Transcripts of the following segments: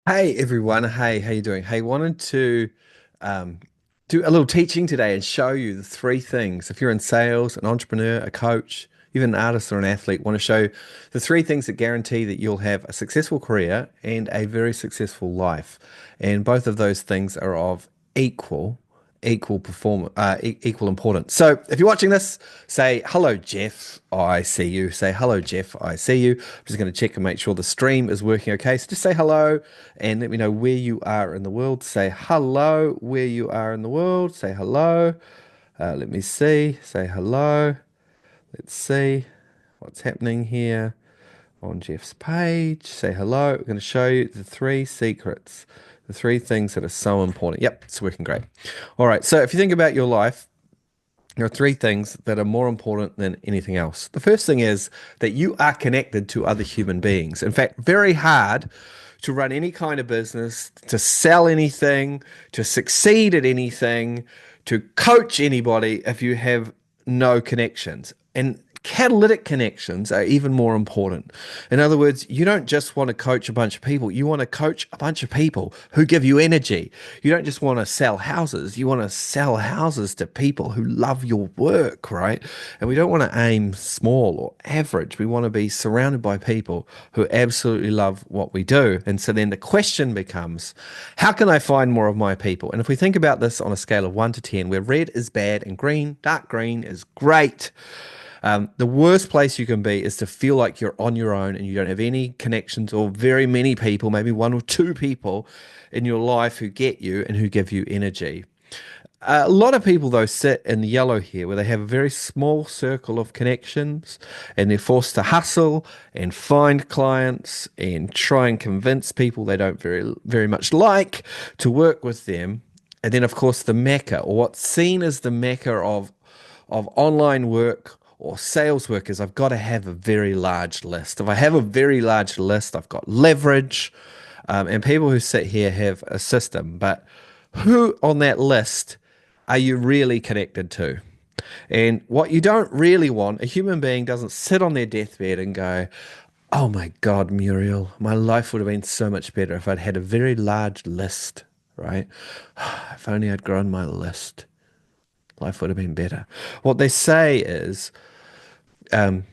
Hey everyone, hey, how you doing? Hey, wanted to um, do a little teaching today and show you the three things. If you're in sales, an entrepreneur, a coach, even an artist or an athlete, want to show the three things that guarantee that you'll have a successful career and a very successful life. And both of those things are of equal equal importance. So if you're watching this, say hello, Jeff. I see you. Say hello, Jeff. I see you. I'm just going to check and make sure the stream is working okay. So just say hello and let me know where you are in the world. Say hello where you are in the world. Say hello. Let me see. Say hello. Let's see what's happening here on Jeff's page. Say hello. We're going to show you the three secrets, the three things that are so important. Yep, it's working great. All right. So if you think about your life, there are three things that are more important than anything else. The first thing is that you are connected to other human beings. In fact, very hard to run any kind of business, to sell anything, to succeed at anything, to coach anybody if you have no connections. And catalytic connections are even more important. In other words, you don't just want to coach a bunch of people, you want to coach a bunch of people who give you energy. You don't just want to sell houses, you want to sell houses to people who love your work, right? And we don't want to aim small or average. We want to be surrounded by people who absolutely love what we do. And so then the question becomes, how can I find more of my people? And if we think about this on a scale of 1 to 10, where red is bad and green, dark green is great. The worst place you can be is to feel like you're on your own and you don't have any connections or very many people, maybe one or two people in your life who get you and who give you energy. A lot of people, though, sit in the yellow here where they have a very small circle of connections and they're forced to hustle and find clients and try and convince people they don't very much like to work with them. And then, of course, the mecca, or what's seen as the mecca of online work or sales work, is I've got to have a very large list. If I have a very large list, I've got leverage, and people who sit here have a system. But who on that list are you really connected to? And what you don't really want, a human being doesn't sit on their deathbed and go, "Oh my God, Muriel, my life would have been so much better if I'd had a very large list, right? If only I'd grown my list, life would have been better." What they say is, um,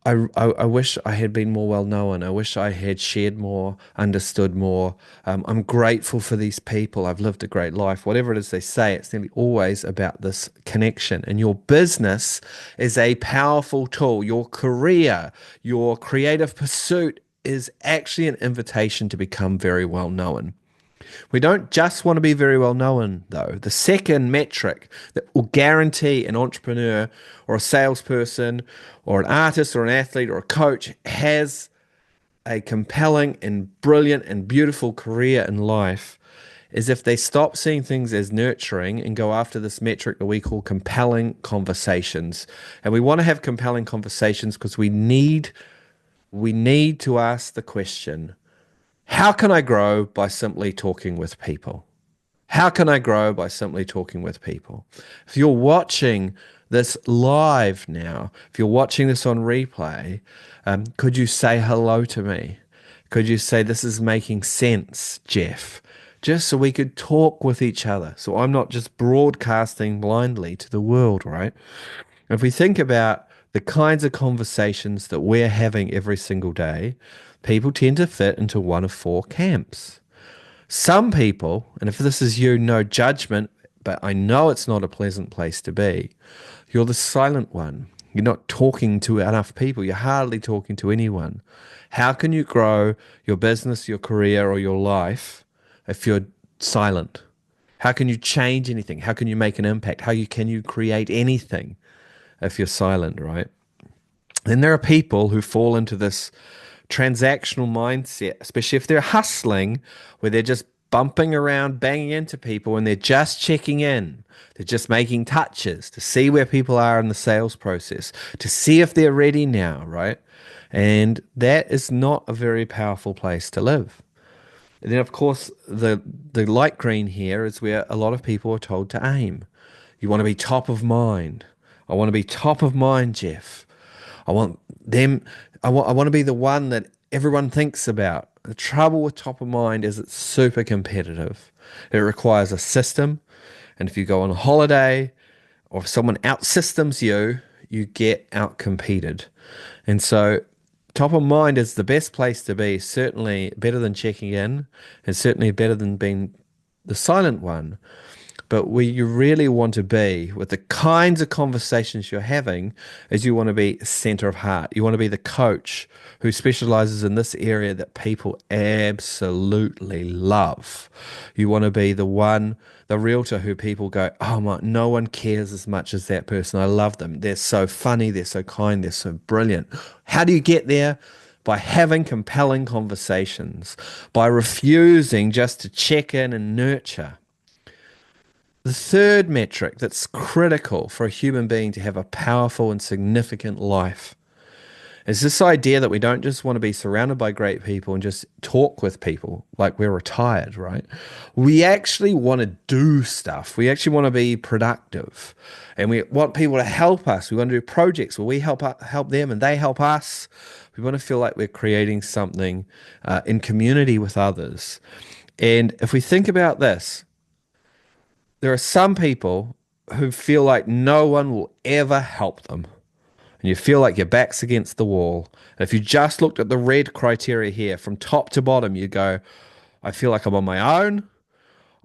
I wish I had been more well known. I wish I had shared more, understood more. I'm grateful for these people. I've lived a great life. Whatever it is they say, it's nearly always about this connection. And your business is a powerful tool. Your career, your creative pursuit is actually an invitation to become very well known. We don't just want to be very well known, though. The second metric that will guarantee an entrepreneur or a salesperson or an artist or an athlete or a coach has a compelling and brilliant and beautiful career in life is if they stop seeing things as nurturing and go after this metric that we call compelling conversations. And we want to have compelling conversations because we need to ask the question, how can I grow by simply talking with people? How can I grow by simply talking with people? If you're watching this live now, if you're watching this on replay, could you say hello to me? Could you say, this is making sense, Jeff? Just so we could talk with each other. So I'm not just broadcasting blindly to the world, right? If we think about the kinds of conversations that we're having every single day, people tend to fit into one of four camps. Some people, and if this is you, no judgment, but I know it's not a pleasant place to be, you're the silent one. You're not talking to enough people. You're hardly talking to anyone. How can you grow your business, your career, or your life if you're silent? How can you change anything? How can you make an impact? Can you create anything if you're silent, right? Then there are people who fall into this transactional mindset, especially if they're hustling, where they're just bumping around, banging into people, and they're just checking in. They're just making touches to see where people are in the sales process, to see if they're ready now, right? And that is not a very powerful place to live. And then, of course, the light green here is where a lot of people are told to aim. You want to be top of mind. I want to be top of mind, Jeff. I want them. I want to be the one that everyone thinks about. The trouble with top of mind is it's super competitive. It requires a system. And if you go on a holiday or if someone outsystems you, you get outcompeted. And so top of mind is the best place to be, certainly better than checking in, and certainly better than being the silent one. But where you really want to be with the kinds of conversations you're having is you want to be center of heart. You want to be the coach who specializes in this area that people absolutely love. You want to be the one, the realtor who people go, oh my, no one cares as much as that person. I love them. They're so funny. They're so kind. They're so brilliant. How do you get there? By having compelling conversations, by refusing just to check in and nurture. The third metric that's critical for a human being to have a powerful and significant life is this idea that we don't just want to be surrounded by great people and just talk with people like we're retired, right? We actually want to do stuff. We actually want to be productive. And we want people to help us. We want to do projects where we help them and they help us. We want to feel like we're creating something in community with others. And if we think about this, there are some people who feel like no one will ever help them. And you feel like your back's against the wall. And if you just looked at the red criteria here from top to bottom, you go, I feel like I'm on my own.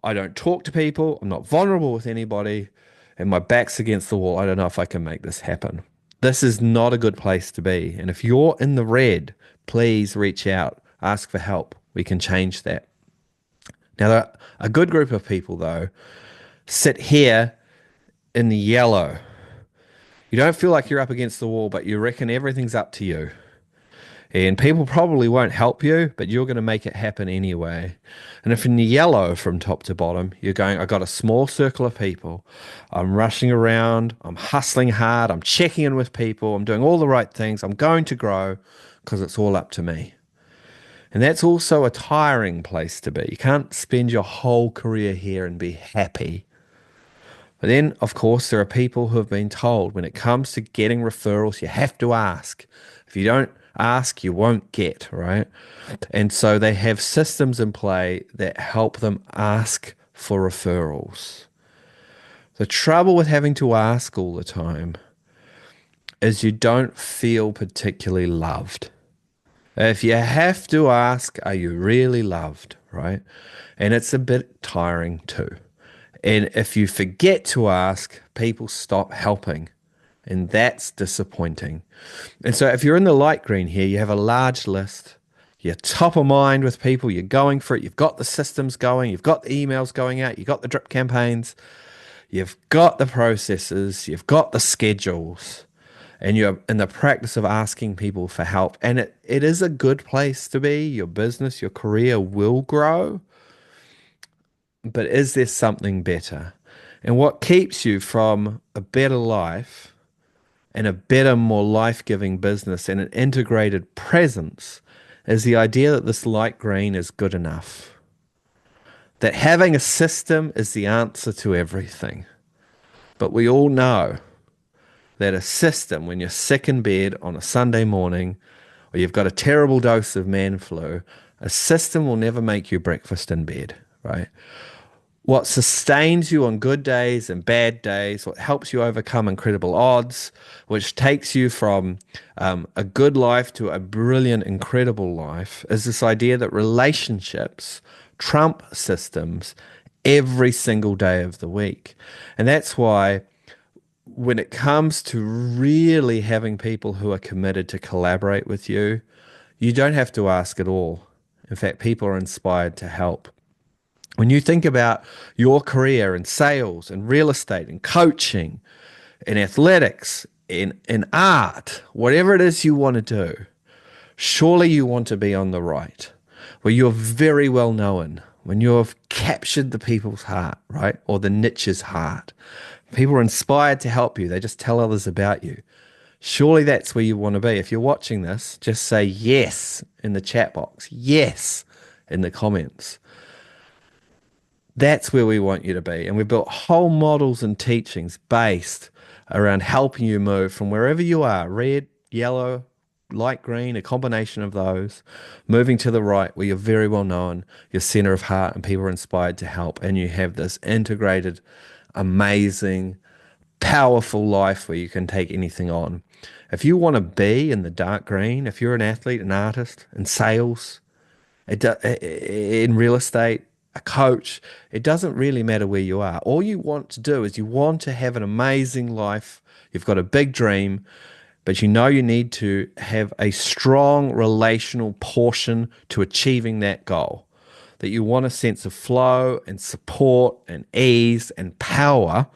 I don't talk to people. I'm not vulnerable with anybody. And my back's against the wall. I don't know if I can make this happen. This is not a good place to be. And if you're in the red, please reach out, ask for help. We can change that. Now, a good group of people, though, sit here in the yellow. You don't feel like you're up against the wall, but you reckon everything's up to you. And people probably won't help you, but you're going to make it happen anyway. And if in the yellow from top to bottom, you're going, I've got a small circle of people. I'm rushing around. I'm hustling hard. I'm checking in with people. I'm doing all the right things. I'm going to grow because it's all up to me. And that's also a tiring place to be. You can't spend your whole career here and be happy. But then, of course, there are people who have been told when it comes to getting referrals, you have to ask. If you don't ask, you won't get, right? And so they have systems in play that help them ask for referrals. The trouble with having to ask all the time is you don't feel particularly loved. If you have to ask, are you really loved, right? And it's a bit tiring too. And if you forget to ask, people stop helping. And that's disappointing. And so if you're in the light green here, you have a large list. You're top of mind with people. You're going for it. You've got the systems going. You've got the emails going out. You've got the drip campaigns. You've got the processes. You've got the schedules. And you're in the practice of asking people for help. And it is a good place to be. Your business, your career will grow. But is there something better? And what keeps you from a better life and a better, more life-giving business and an integrated presence is the idea that this light green is good enough. That having a system is the answer to everything. But we all know that a system, when you're sick in bed on a Sunday morning, or you've got a terrible dose of man flu, a system will never make you breakfast in bed, right? What sustains you on good days and bad days, what helps you overcome incredible odds, which takes you from a good life to a brilliant, incredible life, is this idea that relationships trump systems every single day of the week. And that's why when it comes to really having people who are committed to collaborate with you, you don't have to ask at all. In fact, people are inspired to help. When you think about your career in sales and real estate and coaching and athletics in art, whatever it is you want to do, surely you want to be on the right, where you're very well known, when you have captured the people's heart, right? Or the niche's heart. People are inspired to help you. They just tell others about you. Surely that's where you want to be. If you're watching this, just say yes in the chat box. Yes in the comments. That's where we want you to be. And we've built whole models and teachings based around helping you move from wherever you are, red, yellow, light green, a combination of those, moving to the right where you're very well known, your center of heart, and people are inspired to help, and you have this integrated, amazing, powerful life where you can take anything on. If you want to be in the dark green, if you're an athlete, an artist, in sales, in real estate, a coach, it doesn't really matter where you are. All you want to do is you want to have an amazing life. You've got a big dream, but you know you need to have a strong relational portion to achieving that goal. That you want a sense of flow and support and ease and power.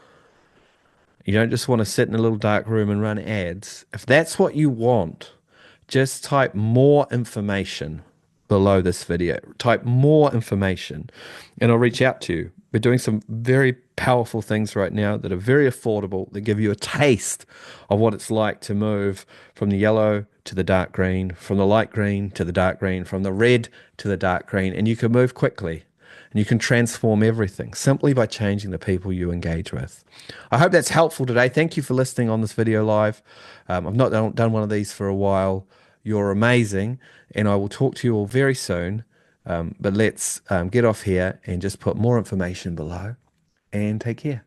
You don't just want to sit in a little dark room and run ads. If that's what you want, just type more information below this video. Type more information and I'll reach out to you. We're doing some very powerful things right now that are very affordable, that give you a taste of what it's like to move from the yellow to the dark green, from the light green to the dark green, from the red to the dark green, and you can move quickly. And you can transform everything simply by changing the people you engage with. I hope that's helpful today. Thank you for listening on this video live. I've not done one of these for a while. You're amazing, and I will talk to you all very soon. But let's get off here and just put more information below, and take care.